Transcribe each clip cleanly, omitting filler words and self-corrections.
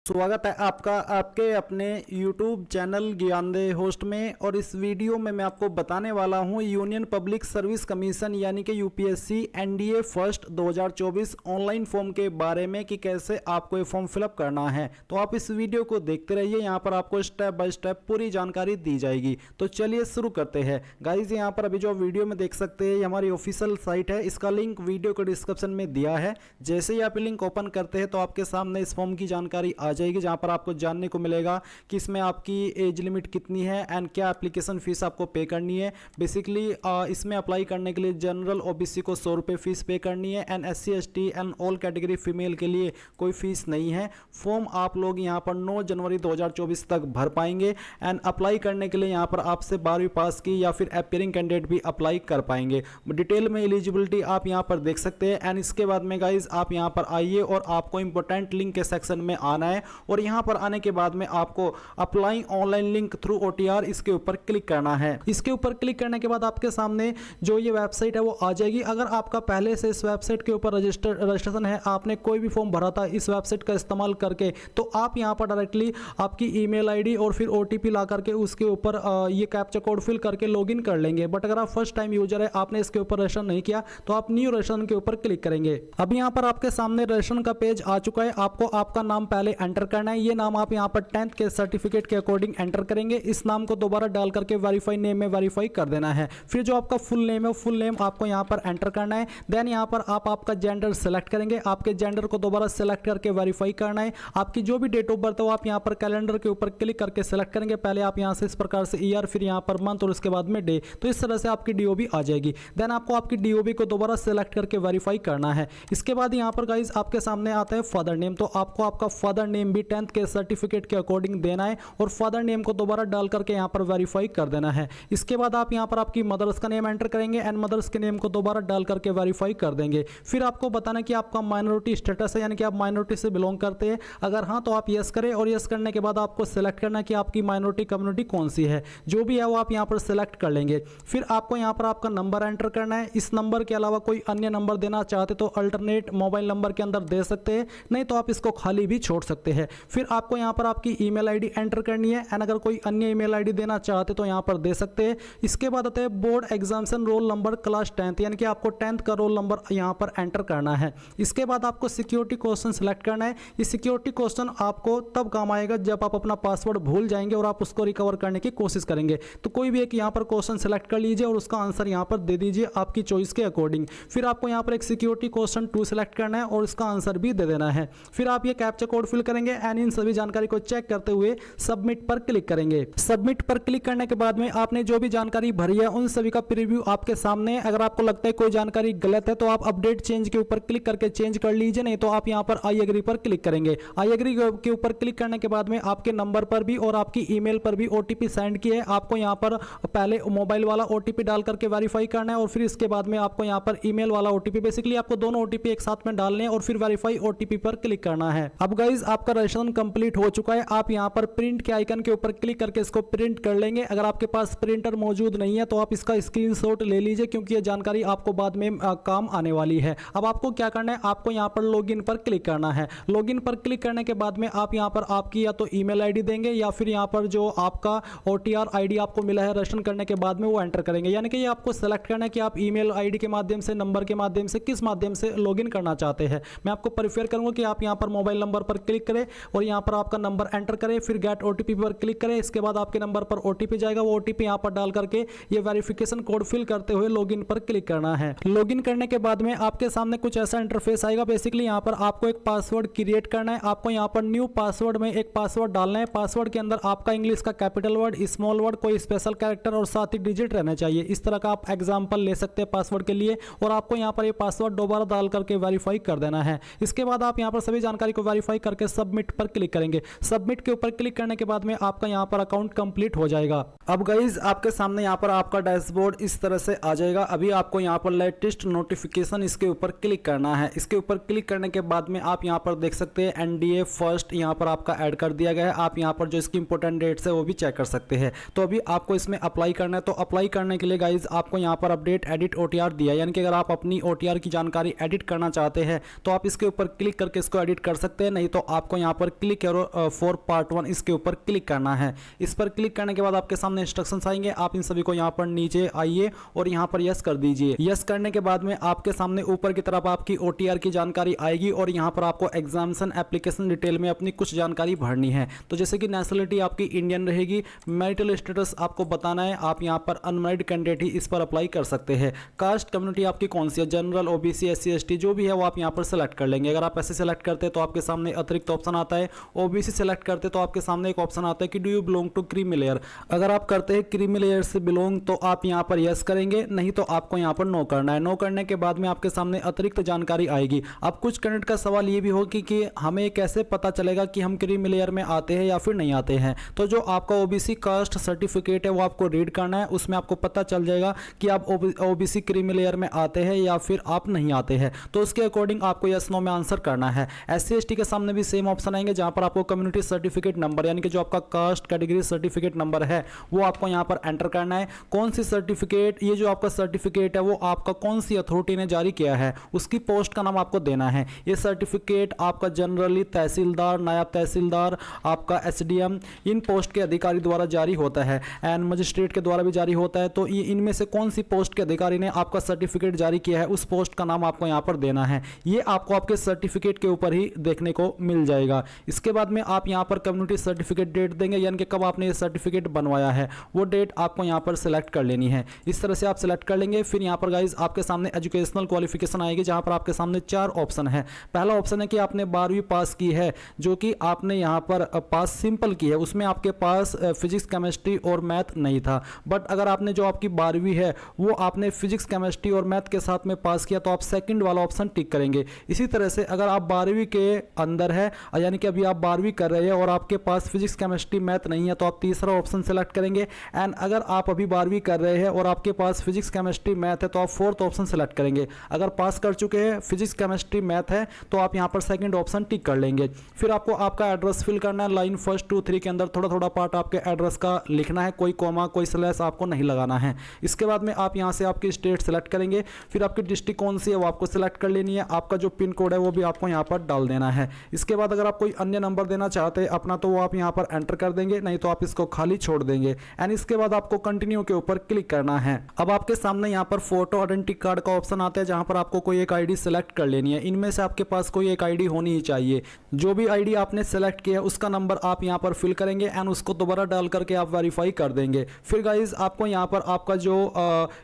स्वागत है आपका आपके अपने YouTube चैनल ज्ञानदेह होस्ट में। और इस वीडियो में मैं आपको बताने वाला हूं यूनियन पब्लिक सर्विस कमीशन यानी कि UPSC NDA first 2024 online form के बारे में कि कैसे आपको ये फॉर्म फिलअप करना है। तो आप इस वीडियो को देखते रहिए, यहाँ पर आपको स्टेप बाय स्टेप पूरी जानकारी दी जाएगी। तो चलिए शुरू करते हैं गाइज। यहाँ पर अभी जो वीडियो में देख सकते हैं ये हमारी ऑफिशियल साइट है, इसका लिंक वीडियो के डिस्क्रिप्शन में दिया है। जैसे ही आप लिंक ओपन करते हैं तो आपके सामने इस फॉर्म की जानकारी आ जाएगी, जहां पर आपको जानने को मिलेगा कि इसमें आपकी एज लिमिट कितनी है एंड क्या एप्लीकेशन फीस आपको पे करनी है। बेसिकली इसमें अप्लाई करने के लिए जनरल ओबीसी को 100 रुपये फीस पे करनी है and SC ST and all category female के लिए कोई फीस नहीं है। फॉर्म आप लोग यहां पर 9 जनवरी 2024 तक भर पाएंगे एंड अप्लाई करने के लिए यहां पर आपसे 12वीं पास की या फिर एपियरिंग कैंडिडेट भी अप्लाई कर पाएंगे। डिटेल में एलिजिबिलिटी आप यहां पर देख सकते हैं एंड इसके बाद में गाइज आप यहां पर आइए और आपको इंपॉर्टेंट लिंक के सेक्शन में आना है और यहां पर आने के बाद में आपको apply online link through OTR इसके ऊपर क्लिक करना है। इसके ऊपर क्लिक करने के बाद आपके सामने जो ये वेबसाइट है वो आ जाएगी। अगर आपका पहले से इस वेबसाइट के ऊपर रजिस्ट्रेशन है, आपने कोई भी फॉर्म भरा था इस वेबसाइट का इस्तेमाल करके, तो आप यहां पर डायरेक्टली आपकी ईमेल आईडी और फिर ओटीपी ला करके उसके ऊपर ये कैप्चा कोड फिल करके लॉगिन कर लेंगे। बट अगर आप फर्स्ट टाइम यूजर है, आपने इसके ऊपर रजिस्ट्रेशन नहीं किया, तो आप न्यू रजिस्ट्रेशन के ऊपर क्लिक करेंगे। अब यहां पर आपके सामने रजिस्ट्रेशन का पेज आ चुका है। आपको आपका नाम पहले एंटर करना है। ये नाम आप यहां पर 10th के सर्टिफिकेट के अकॉर्डिंग एंटर करेंगे। इस नाम को दोबारा डाल करके वेरीफाई नेम में वेरीफाई कर देना है। फिर जो आपका फुल नेम है, फुल नेम आपको यहां पर एंटर करना है। देन यहां पर आप आपका जेंडर सेलेक्ट करेंगे। आपके जेंडर को दोबारा सेलेक्ट करके वेरीफाई करना है। आपकी जो भी डेट ऑफ बर्थ है वो आप यहां पर कैलेंडर के ऊपर क्लिक करके सेलेक्ट करेंगे। पहले आप यहां से इस प्रकार से ईयर, फिर यहां पर मंथ और उसके बाद में डे। तो इस तरह से आपकी डीओबी आ जाएगी। देन आपको आपकी डीओबी को दोबारा सेलेक्ट करके वेरीफाई करना है। इसके बाद यहां पर गाइज आपके सामने आता है फादर नेम। तो आपको आपका फादर नेम भी 10th के सर्टिफिकेट के अकॉर्डिंग देना है और फादर नेम को दोबारा डाल करके यहां पर वेरीफाई कर देना है। इसके बाद आप यहां पर आपकी मदर्स का नेम एंटर करेंगे एंड मदर्स के नेम को दोबारा डाल करके वेरीफाई कर देंगे। फिर आपको बताना कि आपका माइनॉरिटी स्टेटस है, यानी कि आप माइनॉरिटी से बिलोंग करते हैं। अगर हां तो आप यस करें और यस करने के बाद आपको सेलेक्ट करना है कि आपकी माइनॉरिटी कम्युनिटी कौन सी है। जो भी है वो आप यहां पर सेलेक्ट कर लेंगे। फिर आपको यहां पर आपका नंबर एंटर करना है। इस नंबर के अलावा कोई अन्य नंबर देना चाहते तो अल्टरनेट मोबाइल नंबर के अंदर दे सकते हैं, नहीं तो आप इसको खाली भी छोड़ सकते हैं। फिर आपको यहां पर आपकी ईमेल आईडी एंटर करनी है एंड अगर कोई अन्य ईमेल आईडी देना चाहते तो यहां पर दे सकते हैं। इसके बाद आते हैं board examination roll number class 10th, यानी कि आपको 10th का रोल नंबर यहां पर एंटर करना है। इसके बाद आपको सिक्योरिटी क्वेश्चन सेलेक्ट करना है। ये सिक्योरिटी क्वेश्चन आपको तब काम आएगा जब आप अपना पासवर्ड भूल जाएंगे और आप उसको रिकवर करने की कोशिश करेंगे। तो कोई भी एक यहां पर क्वेश्चन सेलेक्ट कर लीजिए और उसका आंसर यहां पर दे दीजिए आपकी चॉइस के अकॉर्डिंग। फिर आपको यहां पर एक सिक्योरिटी क्वेश्चन 2 सेलेक्ट करना है और इसका आंसर भी दे देना है। फिर आप ये कैप्चा कोड फिल करेंगे एंड इन सभी जानकारी को चेक करते हुए सबमिट पर क्लिक करेंगे। सबमिट पर क्लिक करने के बाद में आपने जो भी जानकारी भरी है उन सभी का प्रीव्यू आपके सामने। अगर आपको लगता है कोई जानकारी गलत है तो आप अपडेट चेंज के ऊपर क्लिक करके चेंज कर लीजिए, नहीं तो आप यहां पर आई एग्री पर क्लिक करेंगे। आई एग्री के ऊपर क्लिक करने के बाद में आपके नंबर पर भी और आपकी ईमेल पर भी ओटीपी सेंड किए। आपको यहां पर पहले मोबाइल वाला ओटीपी डाल करके वेरीफाई करना है और फिर इसके बाद में आपको यहां पर ईमेल वाला ओटीपी, बेसिकली आपको दोनों ओटीपी एक साथ में डालने हैं और फिर वेरीफाई ओटीपी पर क्लिक करना है। अब गाइज आपका रजिस्ट्रेशन कंप्लीट हो चुका है। आप यहां पर प्रिंट के आइकन के ऊपर क्लिक करके इसको प्रिंट कर लेंगे। अगर आपके पास प्रिंटर मौजूद नहीं है तो आप इसका स्क्रीनशॉट ले लीजिए, क्योंकि ये जानकारी आपको बाद में काम आने वाली है। अब आपको क्या करना है, आपको यहां पर लॉगिन पर क्लिक करना है। लॉगिन पर क्लिक करने के बाद में आप यहां पर आपकी या तो ईमेल आईडी देंगे या फिर यहां पर जो आपका ओटीआर आईडी आपको मिला है रजिस्ट्रेशन करने के बाद में वो एंटर करेंगे। यानी कि ये आपको सेलेक्ट करना है कि आप ईमेल आईडी के माध्यम से, नंबर के माध्यम से, किस माध्यम से लॉगिन करना चाहते हैं। मैं आपको प्रेफर करूंगा कि आप यहां पर मोबाइल नंबर पर क्लिक करें और यहां पर आपका नंबर एंटर करें, फिर गेट ओटीपी पर क्लिक करें। इसके बाद आपके नंबर पर ओटीपी जाएगा, वो ओटीपी यहां पर डाल करके ये वेरिफिकेशन कोड फिल करते हुए लॉगिन पर क्लिक करना है। लॉगिन करने के बाद में आपके सामने कुछ ऐसा इंटरफेस आएगा। बेसिकली यहां पर आपको एक पासवर्ड क्रिएट करना है। आपको यहां पर न्यू पासवर्ड में एक पासवर्ड डालना है। पासवर्ड के अंदर आपका इंग्लिश का कैपिटल वर्ड, स्मॉल वर्ड, कोई स्पेशल कैरेक्टर और साथ ही डिजिट रहना चाहिए। इस तरह का आप एग्जांपल ले सकते हैं पासवर्ड के लिए और आपको यहां पर ये पासवर्ड दोबारा डाल करके वेरीफाई कर देना है। इसके बाद आप यहां पर सभी जानकारी को वेरीफाई करके सबमिट पर क्लिक करेंगे। सबमिट के ऊपर क्लिक करने के बाद में आपका यहां पर अकाउंट कंप्लीट हो जाएगा। अब गाइज आपके सामने यहां पर आपका डैशबोर्ड इस तरह से आ जाएगा। अभी आपको यहां पर लेटेस्ट नोटिफिकेशन इसके ऊपर क्लिक करना है। इसके ऊपर क्लिक करने के बाद में आप यहां पर देख सकते हैं एनडीए फर्स्ट यहां पर आपका ऐड कर दिया गया है। आप यहां पर जो इसकी इंपॉर्टेंट डेट्स है वो भी चेक कर सकते हैं। तो अभी आपको इसमें अप्लाई करना है। तो अप्लाई करने के लिए गाइज आपको यहां पर अपडेट एडिट ओटीआर दिया, यानी कि अगर आप अपनी ओटीआर की जानकारी एडिट करना चाहते हैं तो आप इसके ऊपर क्लिक करके इसको एडिट कर सकते हैं, नहीं तो आपको आपको यहाँ पर क्लिक फॉर पार्ट 1 इसके ऊपर क्लिक करना है। इस पर क्लिक करने के बाद आपके सामने इंस्ट्रक्शंस आएंगे, आप इन सभी को यहाँ पर नीचे आइए और यहाँ पर यस कर दीजिए। यस करने के बाद में आपके सामने ऊपर की तरफ आपकी OTR की जानकारी आएगी और यहाँ पर आपको एग्जामिनेशन एप्लीकेशन डिटेल में अपनी कुछ जानकारी भरनी है। तो जैसे कि नेशनलिटी आपकी इंडियन रहेगी, मैरिटल स्टेटस आपको बताना है, आप यहाँ पर अनमैरिड कैंडिडेट ही इस पर अप्लाई कर सकते हैं। कास्ट कम्युनिटी आपकी कौन सी है, जनरल, OBC, SC ST जो भी है वो आप यहाँ पर सेलेक्ट कर लेंगे। अगर आप ऐसे सेलेक्ट करते हैं तो आपके सामने अतिरिक्त ऑप्शन आता है। OBC सेलेक्ट करते तो आपके सामने एक ऑप्शन आता है कि do you belong to creamy layer. अगर आप करते हैं क्रीमी लेयर से बिलोंग तो आप यहाँ पर यस करेंगे, नहीं तो आपको यहाँ पर नो करना है। नो करने के बाद में आपके सामने अतिरिक्त जानकारी आएगी। अब कुछ कैंडिडेट का सवाल ये भी होगी कि हमें कैसे पता चलेगा कि हम क्रीमी लेयर में आते हैं या फिर नहीं आते हैं। तो जो आपका OBC कास्ट सर्टिफिकेट है वो आपको रीड करना है, उसमें आपको पता चल जाएगा कि आप OBC क्रीमी लेयर में आते हैं या फिर आप नहीं आते हैं। तो उसके अकॉर्डिंग आपको यस नो में आंसर करना है। SC ST के सामने भी सेम ऑप्शन आएंगे, जहां पर आपको कम्युनिटी सर्टिफिकेट नंबर यानी कि जो आपका कास्ट कैटेगरी सर्टिफिकेट नंबर है वो आपको यहां पर एंटर करना है। कौन सी सर्टिफिकेट, ये जो आपका सर्टिफिकेट है वो आपका कौन सी अथॉरिटी ने जारी किया है उसकी पोस्ट का नाम आपको देना है। ये सर्टिफिकेट आपका जनरली तहसीलदार, नायब तहसीलदार, आपका SDM इन पोस्ट के अधिकारी द्वारा जारी होता है एंड मजिस्ट्रेट के द्वारा भी जारी होता है। तो ये इनमें से कौन सी पोस्ट के अधिकारी ने आपका सर्टिफिकेट जारी किया है उस पोस्ट का नाम आपको यहाँ पर देना है। ये आपको आपके सर्टिफिकेट के ऊपर ही देखने को मिल जाएगा। इसके बाद में आप यहाँ पर कम्युनिटी सर्टिफिकेट डेट देंगे, यानी कि कब आपने ये सर्टिफिकेट बनवाया है वो डेट आपको यहाँ पर सिलेक्ट कर लेनी है। इस तरह से आप सिलेक्ट कर लेंगे। फिर यहाँ पर गाइज आपके सामने एजुकेशनल क्वालिफिकेशन आएगी, जहाँ पर आपके सामने 4 ऑप्शन है। पहला ऑप्शन है कि आपने 12वीं पास की है, जो कि आपने यहाँ पर पास सिंपल की है, उसमें आपके पास फिजिक्स केमिस्ट्री और मैथ नहीं था। बट अगर आपने जो आपकी 12वीं है वो आपने फिजिक्स केमिस्ट्री और मैथ के साथ में पास किया तो आप सेकंड वाला ऑप्शन टिक करेंगे। इसी तरह से अगर आप 12वीं के अंदर है यानी कि अभी आप 12वीं कर रहे हैं और आपके पास फिजिक्स केमिस्ट्री मैथ नहीं है तो आप तीसरा ऑप्शन सेलेक्ट करेंगे। एंड अगर आप अभी 12वीं कर रहे हैं और आपके पास फिजिक्स केमिस्ट्री मैथ है तो आप फोर्थ ऑप्शन सेलेक्ट करेंगे। अगर पास कर चुके हैं फिजिक्स केमिस्ट्री मैथ है तो आप यहाँ पर सेकंड ऑप्शन टिक कर लेंगे। फिर आपको आपका एड्रेस फिल करना है। लाइन 1, 2, 3 के अंदर थोड़ा थोड़ा पार्ट आपके एड्रेस का लिखना है, कोई कॉमा कोई स्लैश आपको नहीं लगाना है। इसके बाद में आप यहाँ से आपकी स्टेट सेलेक्ट करेंगे। फिर आपकी डिस्ट्रिक्ट कौन सी है वो आपको सेलेक्ट कर लेनी है। आपका जो पिन कोड है वो भी आपको यहाँ पर डाल देना है। इसके बाद अगर आप कोई अन्य नंबर देना चाहते हैं अपना तो वो आप यहाँ पर एंटर कर देंगे, नहीं तो आप इसको खाली छोड़ देंगे। एंड इसके बाद आपको कंटिन्यू के ऊपर क्लिक करना है। अब आपके सामने यहाँ पर फोटो आइडेंटिटी कार्ड का ऑप्शन आता है, जहाँ पर आपको कोई एक आईडी सेलेक्ट कर लेनी है। इनमें से आपके पास कोई एक आईडी होनी ही चाहिए। जो भी आईडी आपने सेलेक्ट किया उसका नंबर आप यहाँ पर फिल करेंगे एंड उसको दोबारा डाल करके आप वेरीफाई कर देंगे। फिर गाइज आपको यहाँ पर आपका जो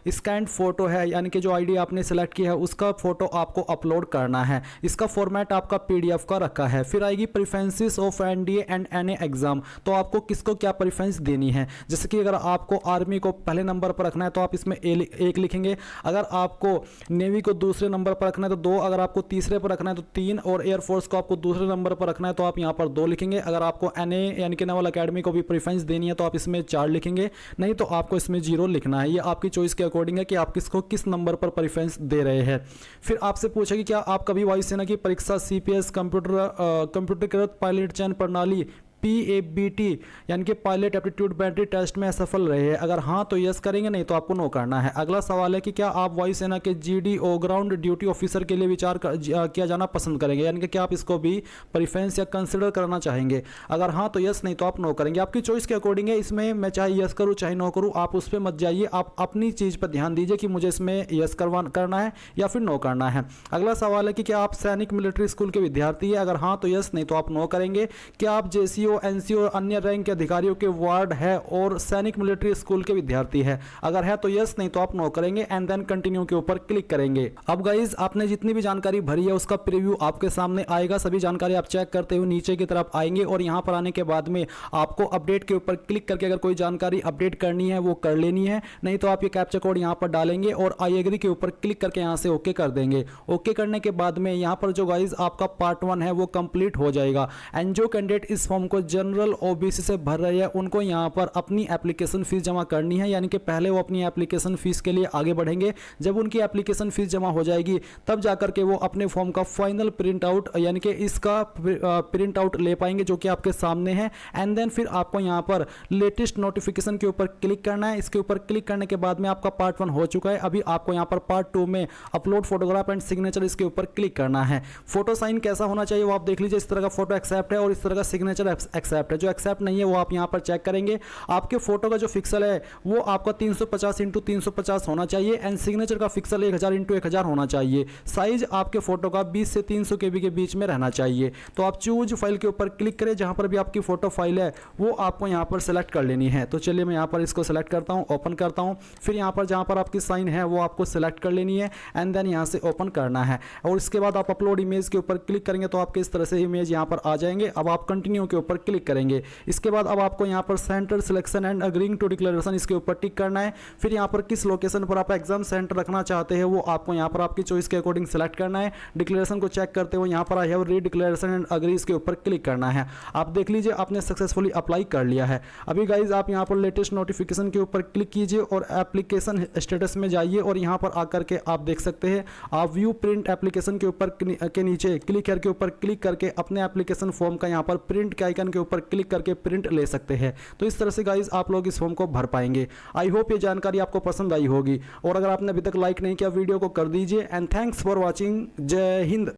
स्कैन फोटो है यानी कि जो आईडी आपने सेलेक्ट किया है उसका फोटो आपको अपलोड करना है। इसका फॉर्मेट आपका PDF का रखा है। फिर आएगी preferences of NDA and NA exam, तो आपको किसको क्या प्रेफरेंस देनी है। जैसे कि अगर आपको आर्मी को पहले नंबर पर रखना है तो आप इसमें 1 लिखेंगे। अगर आपको नेवी को दूसरे नंबर पर रखना है तो 2, अगर आपको तीसरे पर रखना है तो 3 और एयरफोर्स को आपको दूसरे नंबर पर रखना है तो आप यहाँ पर 2 लिखेंगे। अगर आपको NA यानी कि नेवल अकेडमी को भी प्रेफरेंस देनी है तो आप इसमें 4 लिखेंगे, नहीं तो आपको इसमें 0 लिखना है। ये आपकी चॉइस के अकॉर्डिंग है कि आप किसको किस नंबर पर प्रेफरेंस दे रहे हैं। फिर आपसे पूछा कि क्या आप कभी वायुसेना की परीक्षा CPS कंप्यूटरीकृत पायलट चयन प्रणाली PABT यानी कि पायलट एप्टीट्यूड बैटरी टेस्ट में सफल रहे हैं। अगर हाँ तो यस करेंगे, नहीं तो आपको नो करना है। अगला सवाल है कि क्या आप वायुसेना के GDO ग्राउंड ड्यूटी ऑफिसर के लिए विचार किया जाना पसंद करेंगे, यानी कि क्या आप इसको भी प्रेफरेंस या कंसिडर करना चाहेंगे। अगर हाँ तो यस, नहीं तो आप नो करेंगे। आपकी चॉइस के अकॉर्डिंग है, इसमें मैं चाहे यस करूँ चाहे नो करूँ, आप उस पर मत जाइए। आप अपनी चीज़ पर ध्यान दीजिए कि मुझे इसमें यस करना है या फिर नो करना है। अगला सवाल है कि क्या आप सैनिक मिलिट्री स्कूल के विद्यार्थी हैं। अगर हाँ तो यस, नहीं तो आप नो करेंगे। क्या आप JCO NCO और अन्य रैंक के अधिकारियों के वार्ड है और सैनिक मिलिट्री स्कूल के विद्यार्थी है। अगर है तो यस, नहीं तो आप नो करेंगे एंड देन कंटिन्यू के ऊपर क्लिक करेंगे। अब गाइज आपने जितनी भी जानकारी भरी है उसका प्रीव्यू आपके सामने आएगा। सभी जानकारी आप चेक करते हुए नीचे की तरफ आएंगे और यहां पर आने के बाद में आपको अपडेट के ऊपर क्लिक करके अगर कोई जानकारी अपडेट करनी है वो कर लेनी है, नहीं तो आप ये कैप्चा कोड यहां पर डालेंगे और आई एग्री के ऊपर क्लिक करके यहां से ओके कर देंगे। ओके करने के बाद में यहां पर जो गाइज आपका पार्ट 1 है वो कंप्लीट हो जाएगा। एंड जो कैंडिडेट इस फॉर्म को जनरल ओबीसी से भर रहे हैं उनको यहाँ पर अपनी एप्लीकेशन फ़ीस जमा करनी है, यानी कि पहले वो अपनी एप्लीकेशन फ़ीस के लिए आगे बढ़ेंगे। जब उनकी एप्लीकेशन फ़ीस जमा हो जाएगी तब जाकर के वो अपने फॉर्म का फाइनल प्रिंट आउट यानी कि इसका प्रिंट आउट ले पाएंगे जो कि आपके सामने है। एंड देन फिर आपको यहाँ पर लेटेस्ट नोटिफिकेशन के ऊपर क्लिक करना है। इसके ऊपर क्लिक करने के बाद में आपका पार्ट 1 हो चुका है। अभी आपको यहाँ पर पार्ट 2 में अपलोड फोटोग्राफ एंड सिग्नेचर इसके ऊपर क्लिक करना है। फोटो साइन कैसा होना चाहिए वो आप देख लीजिए। इस तरह का फोटो एक्सेप्ट है और इस तरह का सिग्नेचर एक्सेप्ट है। जो एक्सेप्ट नहीं है वो आप यहाँ पर चेक करेंगे। आपके फोटो का जो पिक्सल है वो आपका 350 × 350 होना चाहिए एंड सिग्नेचर का पिक्सल 1000 × 1000 होना चाहिए। साइज आपके फोटो का 20 से 300 KB के बीच में रहना चाहिए। तो आप चूज फाइल के ऊपर क्लिक करें, जहां पर भी आपकी फोटो फाइल है वो आपको यहां पर सेलेक्ट कर लेनी है। तो चलिए मैं यहां पर इसको सेलेक्ट करता हूं, ओपन करता हूं। फिर यहां पर जहां पर आपकी साइन है वो आपको सेलेक्ट कर लेनी है एंड देन यहां से ओपन करना है। और इसके बाद आप अपलोड इमेज के ऊपर क्लिक करेंगे तो आपके इस तरह से इमेज यहां पर आ जाएंगे। अब आप कंटिन्यू के ऊपर क्लिक करेंगे। इसके बाद अब आपको यहां पर centre selection and agreeing to declaration इसके ऊपर टिक करना है। फिर यहां पर किस लोकेशन पर आप एग्जाम सेंटर रखना चाहते हैं वो आपको यहां पर आपकी चॉइस के अकॉर्डिंग सेलेक्ट करना है। डिक्लेरेशन को चेक करते हुए यहां पर I have read declaration and agree इसके ऊपर क्लिक करना है। आप देख लीजिए आपने सक्सेसफुली अप्लाई कर लिया है। अभी गाइज आप यहां पर लेटेस्ट नोटिफिकेशन के ऊपर क्लिक कीजिए और एप्लीकेशन स्टेटस में जाइए और यहां पर आकर के आप देख सकते हैं आप व्यू प्रिंट एप्लीकेशन के ऊपर के नीचे क्लिक करके ऊपर क्लिक करके अपने एप्लीकेशन फॉर्म का यहां पर प्रिंट के आइकन के ऊपर क्लिक करके प्रिंट ले सकते हैं। तो इस तरह से गाइज आप लोग इस फॉर्म को भर पाएंगे। आई होप ये जानकारी आपको पसंद आई होगी और अगर आपने अभी तक लाइक नहीं किया वीडियो को कर दीजिए एंड थैंक्स फॉर वॉचिंग। जय हिंद।